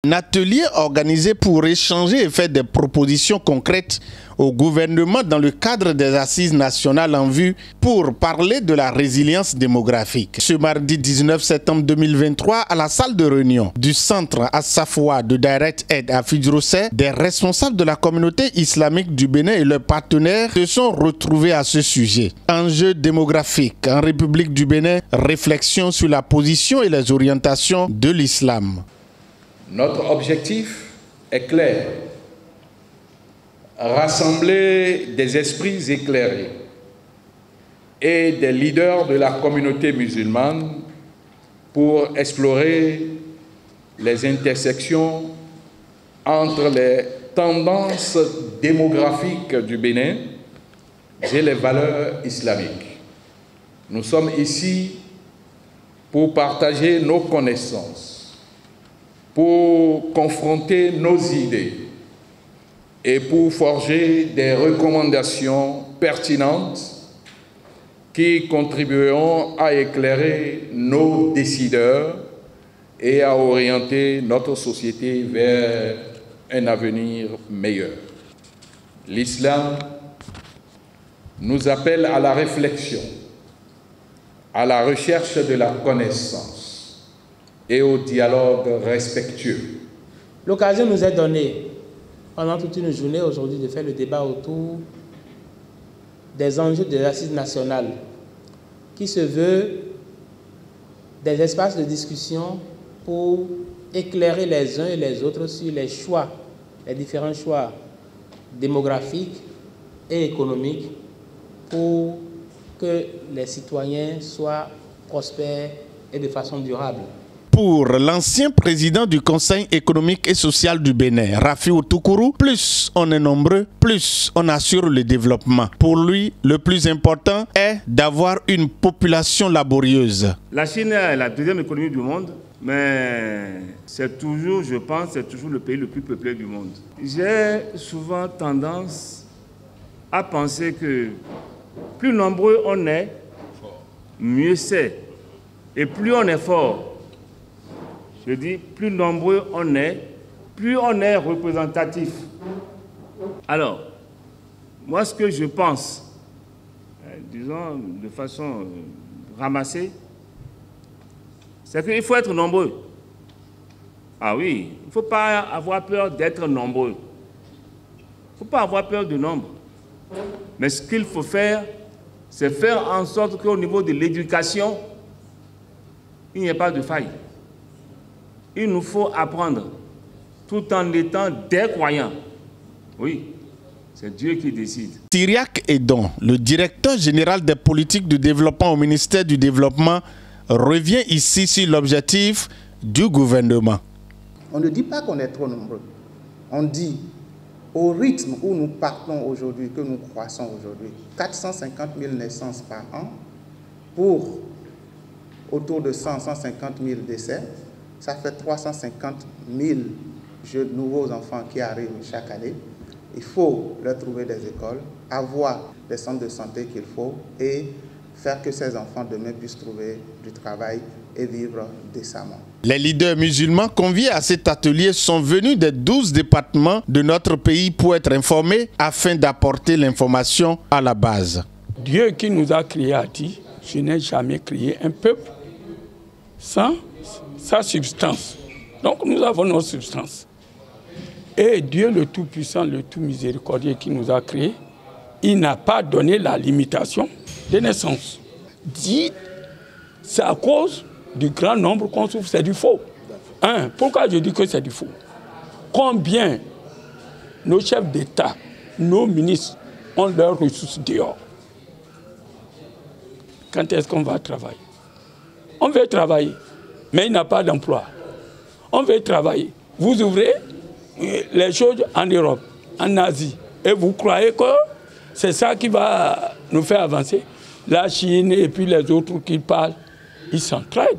Un atelier organisé pour échanger et faire des propositions concrètes au gouvernement dans le cadre des assises nationales en vue pour parler de la résilience démographique. Ce mardi 19 septembre 2023, à la salle de réunion du centre Assafoua de Direct Aid à Fidjirosé, des responsables de la communauté islamique du Bénin et leurs partenaires se sont retrouvés à ce sujet. Enjeux démographiques en République du Bénin, réflexion sur la position et les orientations de l'islam. Notre objectif est clair, rassembler des esprits éclairés et des leaders de la communauté musulmane pour explorer les intersections entre les tendances démographiques du Bénin et les valeurs islamiques. Nous sommes ici pour partager nos connaissances, pour confronter nos idées et pour forger des recommandations pertinentes qui contribueront à éclairer nos décideurs et à orienter notre société vers un avenir meilleur. L'islam nous appelle à la réflexion, à la recherche de la connaissance et au dialogue respectueux. L'occasion nous est donnée pendant toute une journée aujourd'hui de faire le débat autour des enjeux des assises nationales qui se veut des espaces de discussion pour éclairer les uns et les autres sur les choix, les différents choix démographiques et économiques pour que les citoyens soient prospères et de façon durable. Pour l'ancien président du Conseil économique et social du Bénin, Rafiou Toukourou, plus on est nombreux, plus on assure le développement. Pour lui, le plus important est d'avoir une population laborieuse. La Chine est la deuxième économie du monde, mais c'est toujours, je pense, c'est toujours le pays le plus peuplé du monde. J'ai souvent tendance à penser que plus nombreux on est, mieux c'est. Et plus on est fort, je dis, plus nombreux on est, plus on est représentatif. Alors, moi ce que je pense, disons de façon ramassée, c'est qu'il faut être nombreux. Ah oui, il ne faut pas avoir peur d'être nombreux. Il ne faut pas avoir peur du nombre. Mais ce qu'il faut faire, c'est faire en sorte qu'au niveau de l'éducation, il n'y ait pas de faille. Il nous faut apprendre, tout en étant des croyants. Oui, c'est Dieu qui décide. Syriac Edon, le directeur général des politiques de développement au ministère du Développement, revient ici sur l'objectif du gouvernement. On ne dit pas qu'on est trop nombreux. On dit, au rythme où nous partons aujourd'hui, que nous croissons aujourd'hui, 450 000 naissances par an pour autour de 150 000 décès, ça fait 350 000 nouveaux enfants qui arrivent chaque année. Il faut leur trouver des écoles, avoir des centres de santé qu'il faut et faire que ces enfants demain puissent trouver du travail et vivre décemment. Les leaders musulmans conviés à cet atelier sont venus des 12 départements de notre pays pour être informés afin d'apporter l'information à la base. Dieu qui nous a créés a dit, je n'ai jamais créé un peuple sans sa substance. Donc nous avons notre substance. Et Dieu le Tout-Puissant, le Tout-Miséricordieux qui nous a créés, il n'a pas donné la limitation de naissance. Dit, c'est à cause du grand nombre qu'on souffre, c'est du faux. Pourquoi je dis que c'est du faux? Combien nos chefs d'État, nos ministres ont leurs ressources dehors? Quand est-ce qu'on va travailler? On veut travailler, mais il n'a pas d'emploi. On veut travailler. Vous ouvrez les choses en Europe, en Asie, et vous croyez que c'est ça qui va nous faire avancer? La Chine et puis les autres qui parlent, ils s'entraident.